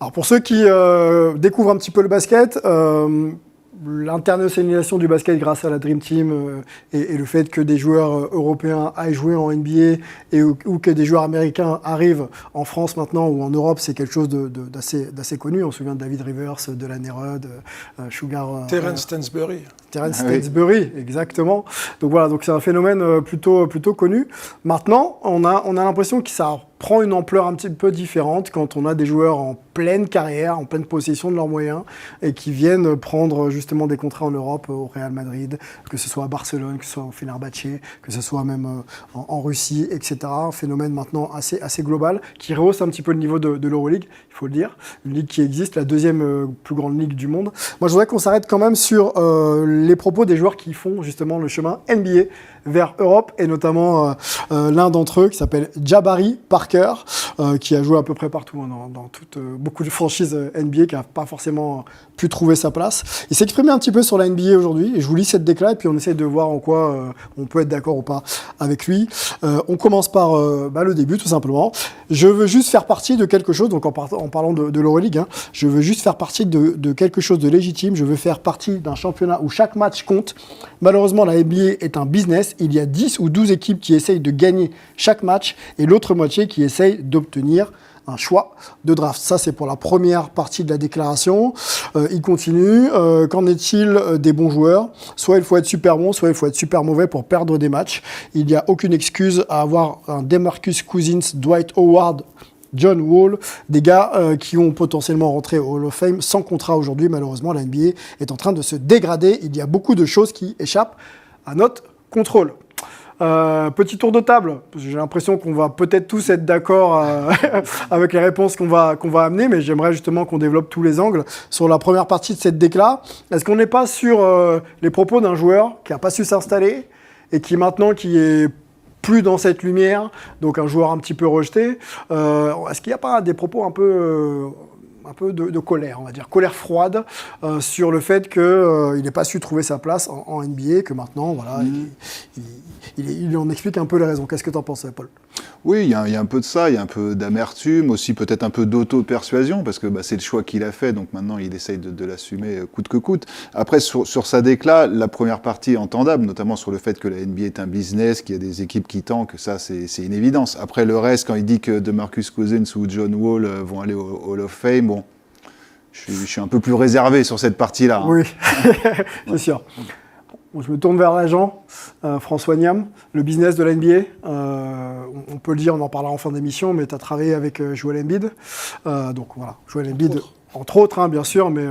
Alors pour ceux qui découvrent un petit peu le basket, l'internationalisation du basket grâce à la Dream Team et le fait que des joueurs européens aillent jouer en NBA ou que des joueurs américains arrivent en France maintenant ou en Europe, c'est quelque chose d'assez connu. On se souvient de David Rivers, de la Nerud, Sugar... Terence Stansbury. Terence Stansbury, exactement. Donc voilà, donc c'est un phénomène plutôt connu. Maintenant, on a l'impression que ça prend une ampleur un petit peu différente quand on a des joueurs en pleine carrière, en pleine possession de leurs moyens et qui viennent prendre justement des contrats en Europe, au Real Madrid, que ce soit à Barcelone, que ce soit au Fenerbahçe, que ce soit même en Russie, etc. Un phénomène maintenant assez global qui rehausse un petit peu le niveau de l'Euroleague, il faut le dire. Une ligue qui existe, la deuxième plus grande ligue du monde. Moi, je voudrais qu'on s'arrête quand même sur les propos des joueurs qui font justement le chemin NBA vers Europe, et notamment l'un d'entre eux qui s'appelle Jabari Parker, qui a joué à peu près partout, dans beaucoup de franchises NBA, qui n'a pas forcément pu trouver sa place. Il s'est exprimé un petit peu sur la NBA aujourd'hui, et je vous lis cette déclaration, et puis on essaie de voir en quoi on peut être d'accord ou pas avec lui. On commence par le début, tout simplement. Je veux juste faire partie de quelque chose, donc en parlant de l'Euroleague, je veux juste faire partie de quelque chose de légitime, je veux faire partie d'un championnat où chaque match compte. Malheureusement, la NBA est un business. Il y a 10 ou 12 équipes qui essayent de gagner chaque match et l'autre moitié qui essaye d'obtenir un choix de draft. Ça, c'est pour la première partie de la déclaration. Il continue. Qu'en est-il des bons joueurs ? Soit il faut être super bon, soit il faut être super mauvais pour perdre des matchs. Il n'y a aucune excuse à avoir un DeMarcus Cousins, Dwight Howard, John Wall, des gars qui ont potentiellement rentré au Hall of Fame sans contrat aujourd'hui. Malheureusement, la NBA est en train de se dégrader. Il y a beaucoup de choses qui échappent à notre contrôle. Petit tour de table. J'ai l'impression qu'on va peut-être tous être d'accord avec les réponses qu'on va amener, mais j'aimerais justement qu'on développe tous les angles sur la première partie de cette décla. Est-ce qu'on n'est pas sur les propos d'un joueur qui n'a pas su s'installer et qui maintenant qui est plus dans cette lumière, donc un joueur un petit peu rejeté. Est-ce qu'il n'y a pas des propos un peu de colère, on va dire, colère froide sur le fait qu'il n'ait pas su trouver sa place en NBA, que maintenant, voilà, il en explique un peu les raisons. Qu'est-ce que tu en penses, Paul ? Oui, il y a un peu de ça, il y a un peu d'amertume, aussi peut-être un peu d'auto-persuasion, parce que c'est le choix qu'il a fait, donc maintenant il essaye de l'assumer coûte que coûte. Après, sur sa décla, la première partie est entendable, notamment sur le fait que la NBA est un business, qu'il y a des équipes qui tankent, ça c'est une évidence. Après le reste, quand il dit que DeMarcus Cousins ou John Wall vont aller au Hall of Fame, bon, je suis un peu plus réservé sur cette partie-là. Oui, c'est sûr. Bon, je me tourne vers l'agent, François Niam, le business de la NBA. On peut le dire, on en parlera en fin d'émission, mais tu as travaillé avec Joel Embiid. Donc voilà, Joel Embiid, entre autres, bien sûr, mais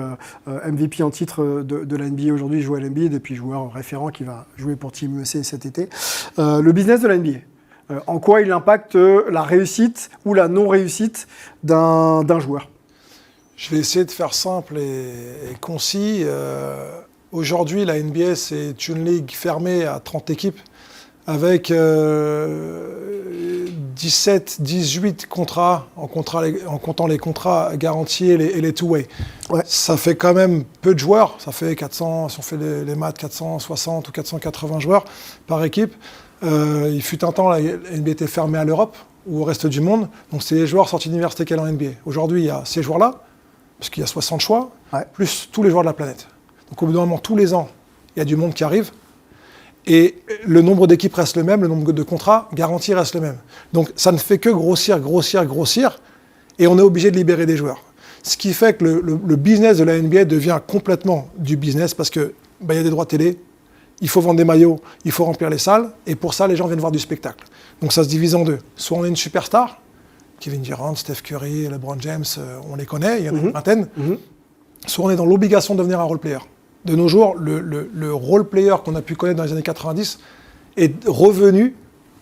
MVP en titre de la NBA aujourd'hui, Joel Embiid, et puis joueur référent qui va jouer pour Team USA cet été. Le business de la NBA, en quoi il impacte la réussite ou la non-réussite d'un joueur ? Je vais essayer de faire simple et concis. Aujourd'hui, la NBA, c'est une ligue fermée à 30 équipes avec 17, 18 contrats en comptant les contrats garantis et les two-way. Ouais. Ça fait quand même peu de joueurs. Ça fait 400, si on fait les maths, 460 ou 480 joueurs par équipe. Il fut un temps, la NBA était fermée à l'Europe ou au reste du monde. Donc, c'est les joueurs sortis d'université qui allaient en NBA. Aujourd'hui, il y a ces joueurs-là, parce qu'il y a 60 choix, plus tous les joueurs de la planète. Donc au bout d'un moment, tous les ans, il y a du monde qui arrive et le nombre d'équipes reste le même, le nombre de contrats garantis reste le même. Donc ça ne fait que grossir et on est obligé de libérer des joueurs. Ce qui fait que le business de la NBA devient complètement du business parce que y a des droits télé, il faut vendre des maillots, il faut remplir les salles et pour ça, les gens viennent voir du spectacle. Donc ça se divise en deux. Soit on est une superstar, Kevin Durant, Steph Curry, LeBron James, on les connaît, il y en a une vingtaine. Soit on est dans l'obligation de devenir un role player. De nos jours, le role player qu'on a pu connaître dans les années 90 est revenu,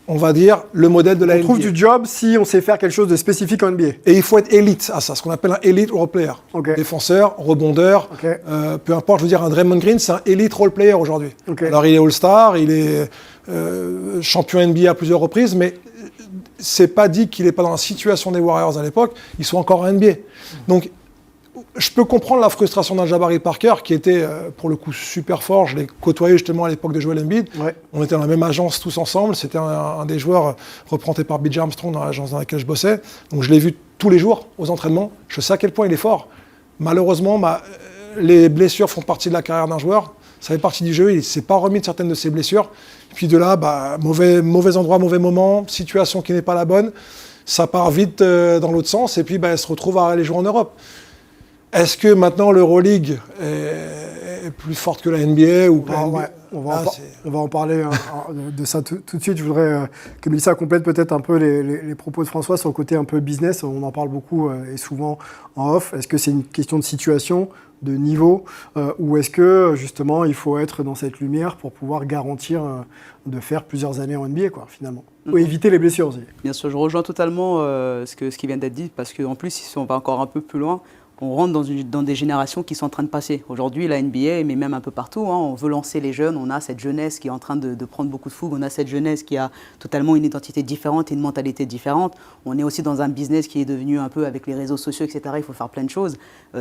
on va dire, le modèle de la NBA. On trouve du job si on sait faire quelque chose de spécifique en NBA. Et il faut être élite à ça, ce qu'on appelle un élite role player. Okay. Défenseur, rebondeur, peu importe, je veux dire, un Draymond Green, c'est un élite role player aujourd'hui. Okay. Alors il est All-Star, il est champion NBA à plusieurs reprises, mais c'est pas dit qu'il n'est pas dans la situation des Warriors à l'époque, ils sont encore en NBA. Donc, je peux comprendre la frustration d'un Jabari Parker qui était pour le coup super fort. Je l'ai côtoyé justement à l'époque de Joel Embiid. Ouais. On était dans la même agence tous ensemble. C'était un des joueurs représenté par BJ Armstrong dans l'agence dans laquelle je bossais. Donc je l'ai vu tous les jours aux entraînements. Je sais à quel point il est fort. Malheureusement, les blessures font partie de la carrière d'un joueur. Ça fait partie du jeu. Il ne s'est pas remis de certaines de ses blessures. Et puis de là, mauvais endroit, mauvais moment, situation qui n'est pas la bonne. Ça part vite dans l'autre sens. Et puis elle se retrouve à aller jouer en Europe. Est-ce que maintenant l'Euroleague est plus forte que la NBA ou pas? On va en parler de ça tout de suite. Je voudrais que Mélissa complète peut-être un peu les propos de François sur le côté un peu business. On en parle beaucoup et souvent en off. Est-ce que c'est une question de situation, de niveau, ou est-ce que justement il faut être dans cette lumière pour pouvoir garantir de faire plusieurs années en NBA finalement, ou éviter les blessures aussi? Bien sûr, je rejoins totalement ce qui vient d'être dit, parce qu'en plus, si on va encore un peu plus loin, on rentre dans des générations qui sont en train de passer. Aujourd'hui, la NBA, mais même un peu partout, on veut lancer les jeunes. On a cette jeunesse qui est en train de prendre beaucoup de fougue. On a cette jeunesse qui a totalement une identité différente et une mentalité différente. On est aussi dans un business qui est devenu un peu avec les réseaux sociaux, etc. Il faut faire plein de choses.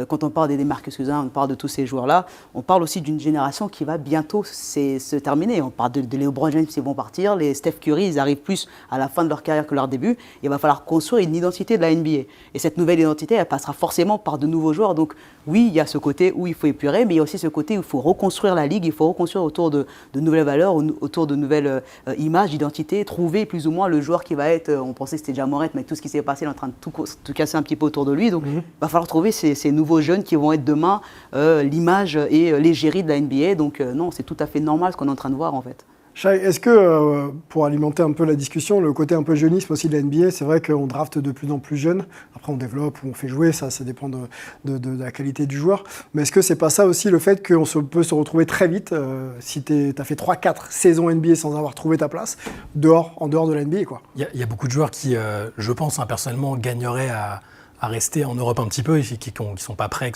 Quand on parle des Marcus Cousins, on parle de tous ces joueurs-là. On parle aussi d'une génération qui va bientôt se terminer. On parle de LeBron James qui vont partir. Les Steph Curry, ils arrivent plus à la fin de leur carrière que leur début. Il va falloir construire une identité de la NBA. Et cette nouvelle identité, elle passera forcément par de nouveaux joueurs. Donc oui, il y a ce côté où il faut épurer, mais il y a aussi ce côté où il faut reconstruire la ligue, il faut reconstruire autour de nouvelles valeurs, autour de nouvelles images, d'identité, trouver plus ou moins le joueur qui va être, on pensait que c'était Ja Morant, mais tout ce qui s'est passé, il est en train de tout casser un petit peu autour de lui. Donc il va falloir trouver ces nouveaux jeunes qui vont être demain l'image et l'égérie de la NBA. Donc non, c'est tout à fait normal ce qu'on est en train de voir en fait. Shai, est-ce que, pour alimenter un peu la discussion, le côté un peu jeunisme aussi de la NBA, c'est vrai qu'on drafte de plus en plus jeunes, après on développe ou on fait jouer, ça dépend de la qualité du joueur, mais est-ce que c'est pas ça aussi le fait qu'on peut se retrouver très vite, si t'as fait 3-4 saisons NBA sans avoir trouvé ta place, en dehors de la NBA quoi. Il y a beaucoup de joueurs qui, je pense personnellement, gagneraient à rester en Europe un petit peu, et qui sont pas prêts,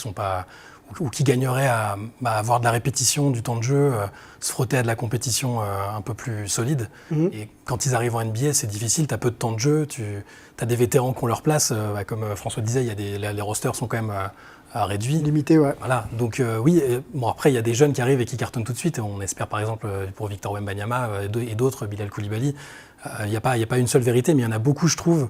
ou qui gagneraient à avoir de la répétition, du temps de jeu, se frotter à de la compétition un peu plus solide. Et quand ils arrivent en NBA, c'est difficile, tu as peu de temps de jeu, tu as des vétérans qui ont leur place. Comme François disait, les rosters sont quand même réduits. Limités, ouais. Voilà, donc oui, après il y a des jeunes qui arrivent et qui cartonnent tout de suite. On espère par exemple pour Victor Wembanyama et d'autres, Bilal Koulibaly. Il n'y a pas une seule vérité, mais il y en a beaucoup, je trouve,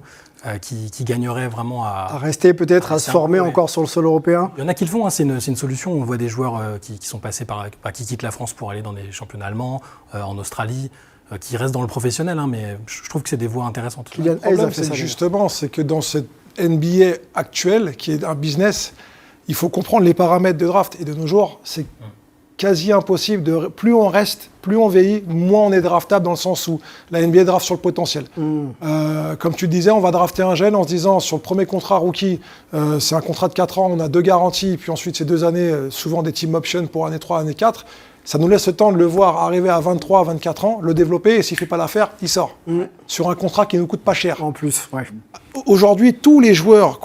qui gagneraient vraiment à rester peut-être, à se former encore sur le sol européen. Il y en a qui le font, c'est une solution. On voit des joueurs qui sont passés qui quittent la France pour aller dans des championnats allemands, en Australie, qui restent dans le professionnel, mais je trouve que c'est des voies intéressantes. Le problème, c'est que dans cette NBA actuelle, qui est un business, il faut comprendre les paramètres de draft. Et de nos jours, c'est quasi impossible. Plus on reste, plus on vieillit, moins on est draftable, dans le sens où la NBA draft sur le potentiel. Comme tu disais, on va drafter un jeune en se disant, sur le premier contrat rookie, c'est un contrat de 4 ans, on a 2 garanties, puis ensuite c'est 2 années, souvent des team options pour année 3, année 4. Ça nous laisse le temps de le voir arriver à 23, 24 ans, le développer, et s'il ne fait pas l'affaire, il sort. Sur un contrat qui ne nous coûte pas cher. En plus, ouais. Aujourd'hui, tous les joueurs,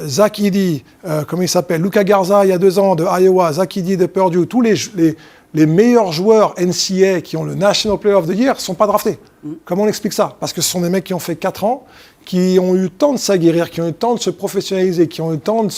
Zach Edey, comment il s'appelle, Luka Garza il y a 2 ans de Iowa, Zach Edey de Purdue, tous les meilleurs joueurs NCAA qui ont le National Player of the Year ne sont pas draftés. Comment on explique ça? Parce que ce sont des mecs qui ont fait 4 ans, qui ont eu le temps de s'aguerrir, qui ont eu le temps de se professionnaliser, qui ont eu le temps de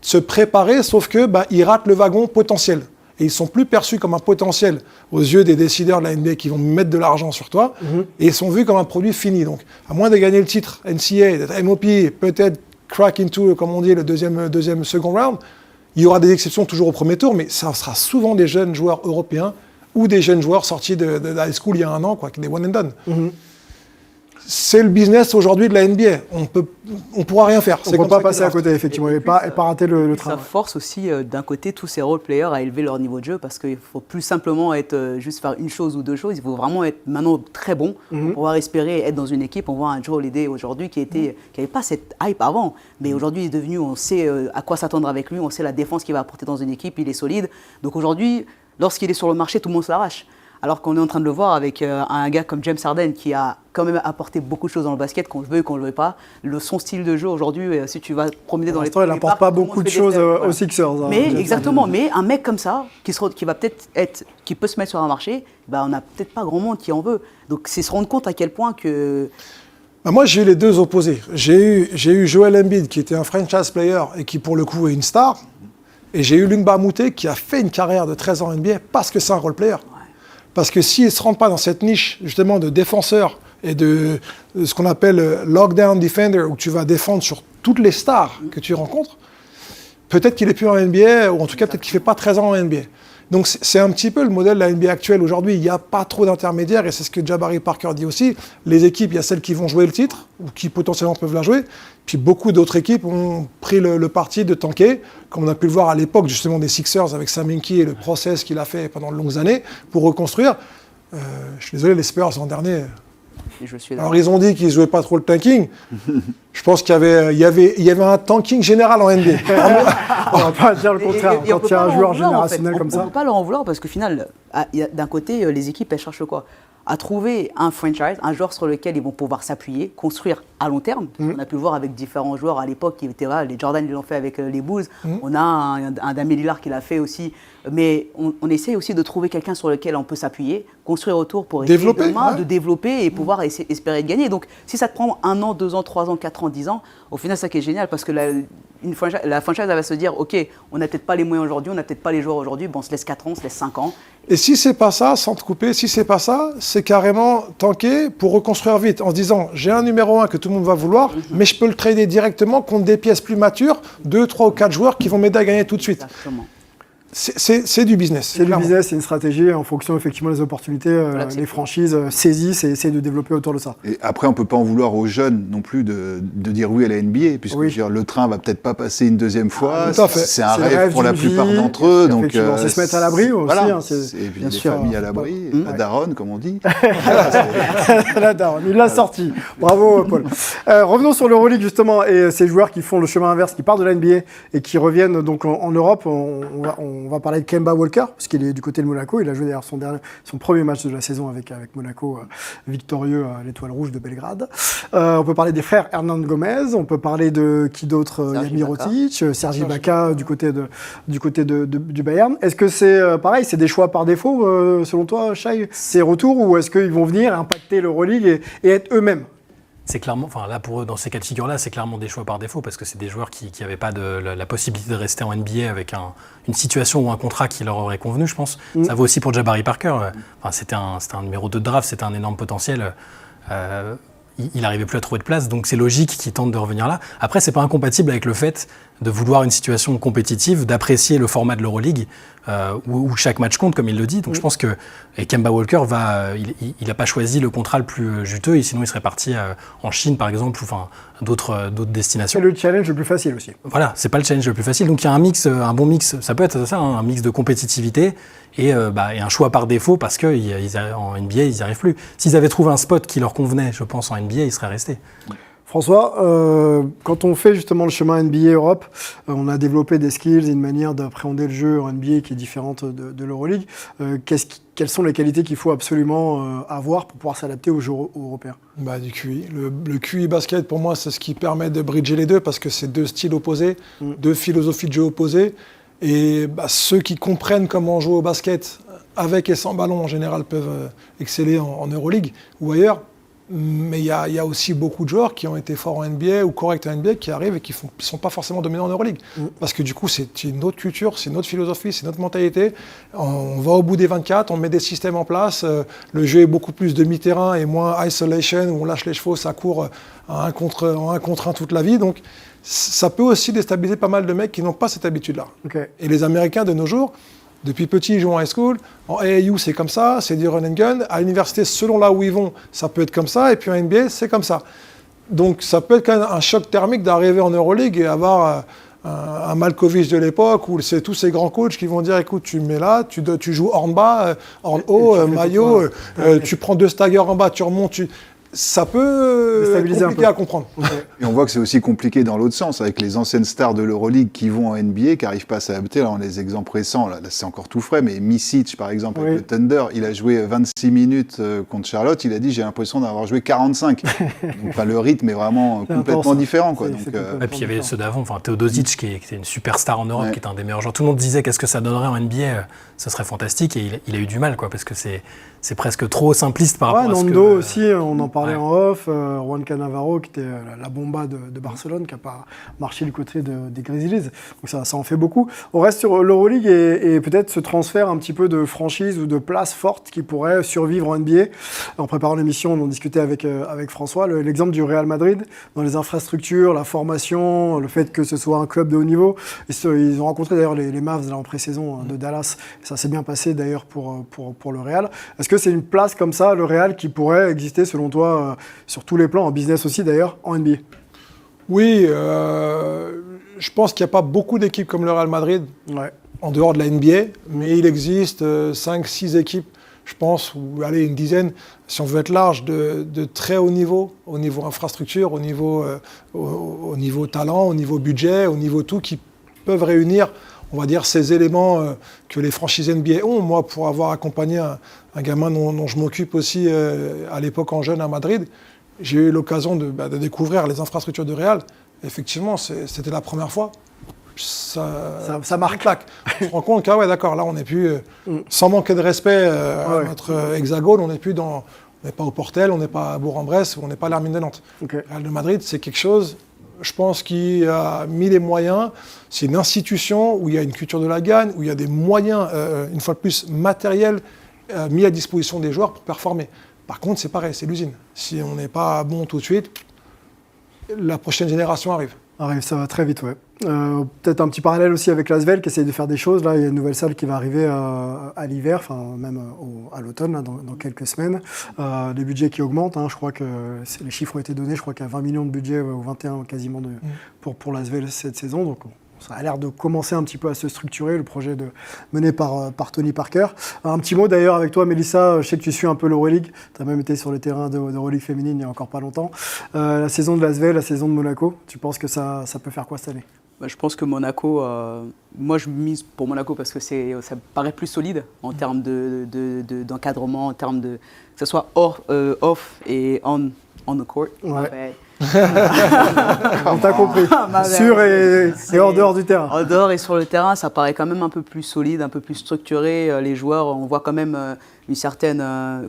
se préparer, sauf que ils ratent le wagon potentiel. Et ils ne sont plus perçus comme un potentiel aux yeux des décideurs de la NBA qui vont mettre de l'argent sur toi, et ils sont vus comme un produit fini. Donc, à moins de gagner le titre NCAA, d'être MOP, peut-être crack into, comme on dit, le deuxième second round, il y aura des exceptions toujours au premier tour, mais ça sera souvent des jeunes joueurs européens ou des jeunes joueurs sortis de high school il y a 1 an, des one and done. C'est le business aujourd'hui de la NBA. On pourra rien faire. On ne peut pas passer à côté, effectivement, et pas rater le train. Ça force aussi, d'un côté, tous ces role players à élever leur niveau de jeu, parce qu'il ne faut plus simplement juste faire une chose ou 2 choses. Il faut vraiment être maintenant très bon pour pouvoir espérer être dans une équipe. On voit un Joe Holiday aujourd'hui qui n'avait pas cette hype avant, mais aujourd'hui il est devenu, on sait à quoi s'attendre avec lui, on sait la défense qu'il va apporter dans une équipe, il est solide. Donc aujourd'hui, lorsqu'il est sur le marché, tout le monde se l'arrache. Alors qu'on est en train de le voir avec un gars comme James Harden qui a quand même apporté beaucoup de choses dans le basket, qu'on le veut et qu'on ne le veut pas. Son style de jeu aujourd'hui, si tu vas promener dans les il n'apporte pas beaucoup de choses aux Sixers. Mais exactement, mais un mec comme ça, qui va peut-être qui peut se mettre sur un marché, on n'a peut-être pas grand monde qui en veut. Donc c'est se rendre compte à quel point que Moi, j'ai eu les deux opposés. J'ai eu Joel Embiid, qui était un franchise player et qui, pour le coup, est une star. Et j'ai eu Lungba Moute, qui a fait une carrière de 13 ans en NBA parce que c'est un role player. Parce que s'il ne se rend pas dans cette niche, justement, de défenseur et de ce qu'on appelle lockdown defender, où tu vas défendre sur toutes les stars que tu rencontres, peut-être qu'il n'est plus en NBA, ou en tout cas, peut-être qu'il ne fait pas 13 ans en NBA. Donc c'est un petit peu le modèle de la NBA actuelle. Aujourd'hui, il n'y a pas trop d'intermédiaires, et c'est ce que Jabari Parker dit aussi. Les équipes, il y a celles qui vont jouer le titre, ou qui potentiellement peuvent la jouer. Puis beaucoup d'autres équipes ont pris le parti de tanker, comme on a pu le voir à l'époque justement des Sixers avec Sam Hinkie et le process qu'il a fait pendant de longues années pour reconstruire. Je suis désolé, les Spurs l'an dernier... Alors ils ont dit qu'ils ne jouaient pas trop le tanking. Je pense qu'il y avait un tanking général en NBA. On ne va pas dire le contraire. Quand il y a un joueur générationnel comme ça. On ne peut pas leur en vouloir parce qu'au final, d'un côté, les équipes, elles cherchent quoi ? À trouver un franchise, un joueur sur lequel ils vont pouvoir s'appuyer, construire à long terme. On a pu le voir avec différents joueurs à l'époque qui étaient là. Les Jordan, ils l'ont fait avec les Bulls. On a un Damian Lillard qui l'a fait aussi. Mais on essaie aussi de trouver quelqu'un sur lequel on peut s'appuyer, construire autour pour essayer de développer et pouvoir espérer de gagner. Donc, si ça te prend 1 an, 2 ans, 3 ans, 4 ans, 10 ans, au final, c'est ça qui est génial parce que la franchise, elle va se dire, OK, on n'a peut-être pas les moyens aujourd'hui, on n'a peut-être pas les joueurs aujourd'hui, bon, on se laisse 4 ans, on se laisse 5 ans. Et si c'est pas ça, sans te couper, si c'est pas ça, c'est carrément tanker pour reconstruire vite en se disant, j'ai un numéro 1 que tout le monde va vouloir, mais je peux le trader directement contre des pièces plus matures, 2, 3 ou 4 joueurs qui vont m'aider à gagner tout de suite. Exactement. C'est du business. C'est du business, c'est une stratégie en fonction effectivement des opportunités. Les franchises saisissent et essaient de développer autour de ça. Et après, on ne peut pas en vouloir aux jeunes non plus de dire oui à la NBA, puisque le train va peut-être pas passer une deuxième fois. C'est un rêve pour la plupart d'entre eux. Donc, c'est se mettre à l'abri aussi. Voilà, et puis les familles à l'abri, la daronne, comme on dit. La daronne, il l'a sorti. Bravo, Paul. Revenons sur l'Euroleague justement et ces joueurs qui font le chemin inverse, qui partent de la NBA et qui reviennent donc en Europe. On va parler de Kemba Walker, puisqu'il est du côté de Monaco. Il a joué d'ailleurs son premier match de la saison avec Monaco, victorieux à l'Étoile Rouge de Belgrade. On peut parler des frères Hernan Gomez. On peut parler de qui d'autre ? Yann Mirotic, Serge Ibaka du côté du Bayern. Est-ce que c'est pareil, c'est des choix par défaut, selon toi, Shai, ces retours, ou est-ce qu'ils vont venir impacter l'Euroleague et être eux-mêmes ? C'est clairement, enfin là pour eux, dans ces cas de figure-là, c'est clairement des choix par défaut parce que c'est des joueurs qui n'avaient pas la possibilité de rester en NBA avec une situation ou un contrat qui leur aurait convenu, je pense. Ça vaut aussi pour Jabari Parker. Enfin, c'était un numéro 2 de draft, c'était un énorme potentiel. Il n'arrivait plus à trouver de place, donc c'est logique qu'il tente de revenir là. Après, c'est pas incompatible avec le fait de vouloir une situation compétitive, d'apprécier le format de l'Euroleague, où chaque match compte, comme il le dit. Donc je pense que Kemba Walker il n'a pas choisi le contrat le plus juteux, et sinon il serait parti en Chine, par exemple, ou enfin d'autres destinations. C'est le challenge le plus facile aussi. Voilà, c'est pas le challenge le plus facile. Donc il y a un bon mix, ça peut être ça, un mix de compétitivité et un choix par défaut parce qu'en NBA, ils n'y arrivent plus. S'ils avaient trouvé un spot qui leur convenait, je pense, en NBA, ils seraient restés. François, quand on fait justement le chemin NBA Europe, on a développé des skills et une manière d'appréhender le jeu en NBA qui est différente de l'Euroleague. Quelles sont les qualités qu'il faut absolument avoir pour pouvoir s'adapter au jeu européen ? Du QI. Le QI basket, pour moi, c'est ce qui permet de bridger les deux parce que c'est 2 styles opposés, 2 philosophies de jeu opposées. Et ceux qui comprennent comment jouer au basket avec et sans ballon, en général, peuvent exceller en Euroleague ou ailleurs. Mais il y a aussi beaucoup de joueurs qui ont été forts en NBA ou corrects en NBA qui arrivent et qui ne sont pas forcément dominants en Euroleague. Parce que du coup, c'est une autre culture, c'est une autre philosophie, c'est une autre mentalité. On va au bout des 24, on met des systèmes en place. Le jeu est beaucoup plus demi-terrain et moins isolation, où on lâche les chevaux, ça court en 1 contre 1 toute la vie. Donc ça peut aussi déstabiliser pas mal de mecs qui n'ont pas cette habitude-là. Okay. Et les Américains de nos jours, depuis petit, ils jouent en high school. En AAU, c'est comme ça, c'est du run and gun. À l'université, selon là où ils vont, ça peut être comme ça. Et puis en NBA, c'est comme ça. Donc ça peut être quand même un choc thermique d'arriver en Euroleague et avoir un Malkovich de l'époque où c'est tous ces grands coachs qui vont dire écoute, tu me mets là, tu joues horn bas, horn haut, maillot, tu prends 2 staggers en bas, tu remontes. Ça peut être compliqué à comprendre. Et on voit que c'est aussi compliqué dans l'autre sens, avec les anciennes stars de l'Euroleague qui vont en NBA, qui n'arrivent pas à s'adapter. Là, on a les exemples récents, là c'est encore tout frais, mais Micic, par exemple, avec le Thunder, il a joué 26 minutes contre Charlotte, il a dit « j'ai l'impression d'avoir joué 45 ». Donc le rythme est vraiment complètement différent. Quoi. Donc, et puis il y avait ceux d'avant, Teodosic, qui était une superstar en Europe, qui était un des meilleurs joueurs. Tout le monde disait qu'est-ce que ça donnerait en NBA, ça serait fantastique, et il a eu du mal, quoi, parce que c'est presque trop simpliste par rapport à ce que... Nando aussi, on en parle parlé en off, Juan Cannavaro, qui était la bomba de Barcelone, qui n'a pas marché du côté des Grizzlies. Donc ça en fait beaucoup. On reste sur l'Euroleague et peut-être ce transfert un petit peu de franchise ou de place forte qui pourrait survivre en NBA. En préparant l'émission, on en discutait avec François, l'exemple du Real Madrid, dans les infrastructures, la formation, le fait que ce soit un club de haut niveau. Ils ont rencontré d'ailleurs les Mavs là, en pré-saison de Dallas. Ça s'est bien passé d'ailleurs pour le Real. Est-ce que c'est une place comme ça, le Real, qui pourrait exister selon toi sur tous les plans, en business aussi d'ailleurs, en NBA? Oui, je pense qu'il n'y a pas beaucoup d'équipes comme le Real Madrid en dehors de la NBA, mais il existe 5-6 équipes, je pense, ou allez, une dizaine, si on veut être large, de très haut niveau infrastructure, au niveau talent, au niveau budget, au niveau tout, qui peuvent réunir, on va dire, ces éléments que les franchises NBA ont. Moi, pour avoir accompagné un gamin dont je m'occupe aussi à l'époque en jeune à Madrid, j'ai eu l'occasion de découvrir les infrastructures de Real. Effectivement, c'était la première fois. Ça marque. On se rend compte que, d'accord, là, on n'est plus, sans manquer de respect à notre hexagone, on n'est pas au Portel, on n'est pas à Bourg-en-Bresse, on n'est pas à l'Hermine de Nantes. Real de Madrid, c'est quelque chose, je pense, qui a mis les moyens. C'est une institution où il y a une culture de la gagne, où il y a des moyens, une fois de plus, matériels mis à disposition des joueurs pour performer. Par contre, c'est pareil, c'est l'usine. Si on n'est pas bon tout de suite, la prochaine génération arrive. Ça va très vite, ouais. Peut-être un petit parallèle aussi avec l'Asvel qui essaye de faire des choses. Là, il y a une nouvelle salle qui va arriver à l'hiver, enfin même à l'automne, là, dans quelques semaines. Les budgets qui augmentent, je crois que les chiffres ont été donnés, je crois qu'il y a 20 millions de budget, ou 21 quasiment pour l'Asvel cette saison. Donc, ça a l'air de commencer un petit peu à se structurer, le projet mené par Tony Parker. Un petit mot d'ailleurs avec toi, Mélissa, je sais que tu suis un peu l'Euroleague, tu as même été sur le terrain d'Euroleague féminine il n'y a encore pas longtemps. La saison de l'Asvel, la saison de Monaco, tu penses que ça peut faire quoi cette année? Je pense que Monaco, moi je mise pour Monaco parce que ça paraît plus solide en termes d'encadrement, en termes de que ce soit off et on the court. Ouais. On t'a compris. Sur et en dehors du terrain. En dehors et sur le terrain, ça paraît quand même un peu plus solide, un peu plus structuré. Les joueurs, on voit quand même une certaine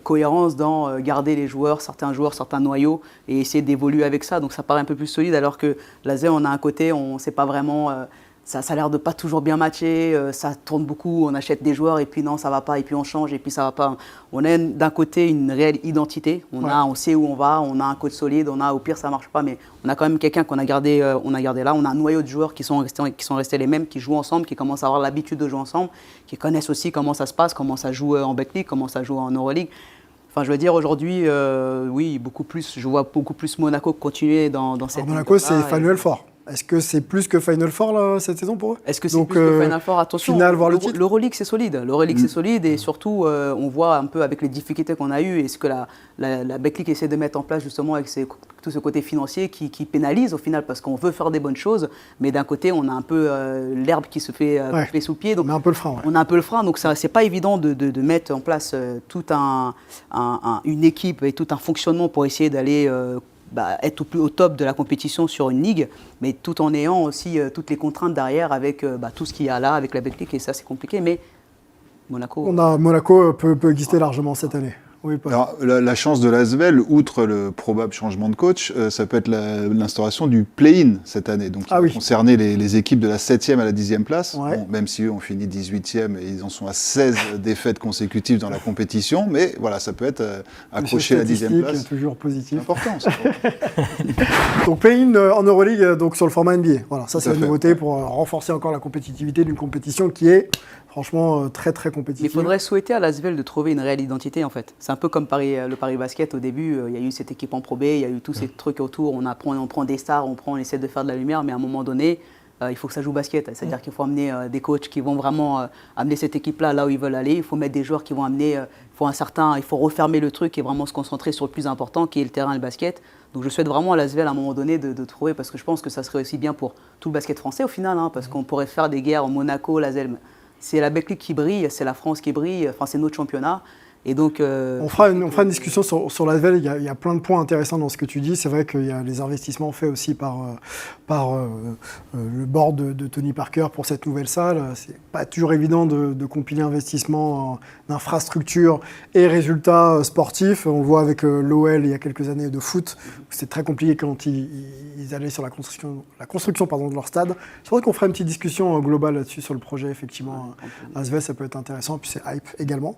cohérence dans garder les joueurs, certains noyaux et essayer d'évoluer avec ça. Donc ça paraît un peu plus solide alors que l'ASVEL, on a un côté, on ne sait pas vraiment... Ça a l'air de pas toujours bien matcher, ça tourne beaucoup, on achète des joueurs et puis non, ça va pas, et puis on change, et puis ça va pas. On a d'un côté une réelle identité, on sait où on va, on a un coach solide, au pire ça marche pas, mais on a quand même quelqu'un qu'on a gardé là, on a un noyau de joueurs qui sont restés les mêmes, qui jouent ensemble, qui commencent à avoir l'habitude de jouer ensemble, qui connaissent aussi comment ça se passe, comment ça joue en Betclic, comment ça joue en Euroleague. Enfin, je veux dire, aujourd'hui, oui, je vois beaucoup plus Monaco continuer dans cette... Monaco, c'est Final Four. Est-ce que c'est plus que Final Four là, cette saison pour eux? Est-ce que c'est plus que Final Four? Attention, finale, voir le titre. L'Euroleague c'est solide. L'Euroleague c'est solide et surtout on voit un peu avec les difficultés qu'on a eues et ce que la Betclic essaie de mettre en place justement avec tout ce côté financier qui pénalise au final parce qu'on veut faire des bonnes choses, mais d'un côté on a un peu l'herbe qui se fait couper sous pied. Donc on a un peu le frein. On a un peu le frein, donc c'est pas évident de mettre en place toute une équipe et tout un fonctionnement pour essayer d'aller être au top de la compétition sur une ligue, mais tout en ayant aussi toutes les contraintes derrière avec tout ce qu'il y a là, avec la Betclic, et ça c'est compliqué, mais Monaco... Monaco peut exister largement cette année. Oui, alors, la chance de l'Asvel, outre le probable changement de coach, ça peut être l'instauration du play-in cette année, donc qui va concerner les équipes de la 7e à la 10e place, bon, même si eux ont fini 18e et ils en sont à 16 défaites consécutives dans la compétition, mais voilà, ça peut être accroché à la 10e place. Toujours positif. C'est important. Donc play-in en Euroleague, donc sur le format NBA. Voilà, ça c'est la nouveauté pour renforcer encore la compétitivité d'une compétition qui est franchement très très compétitive. Il faudrait souhaiter à l'Asvel de trouver une réelle identité en fait. C'est un peu comme le Paris Basket au début, il y a eu cette équipe en Pro B, il y a eu tous ces trucs autour, on prend des stars, on essaie de faire de la lumière, mais à un moment donné, il faut que ça joue basket. C'est-à-dire qu'il faut amener des coachs qui vont vraiment amener cette équipe-là là où ils veulent aller, il faut mettre des joueurs qui vont amener, il faut refermer le truc et vraiment se concentrer sur le plus important qui est le terrain et le basket. Donc je souhaite vraiment à l'Asvel à un moment donné de trouver, parce que je pense que ça serait aussi bien pour tout le basket français au final, parce qu'on pourrait faire des guerres au Monaco, l'Asvel. C'est la Betclic qui brille, c'est la France qui brille, c'est notre championnat. Et donc, on fera une discussion sur l'Asvel. Il y a plein de points intéressants dans ce que tu dis. C'est vrai qu'il y a les investissements faits aussi par le board de Tony Parker pour cette nouvelle salle. C'est pas toujours évident de compiler investissement en infrastructure et résultats sportifs. On le voit avec l'OL il y a quelques années de foot. C'était très compliqué quand ils allaient sur la construction de leur stade. Je pense qu'on fera une petite discussion globale là-dessus sur le projet. Effectivement, Asvel, ça peut être intéressant. Puis c'est hype également.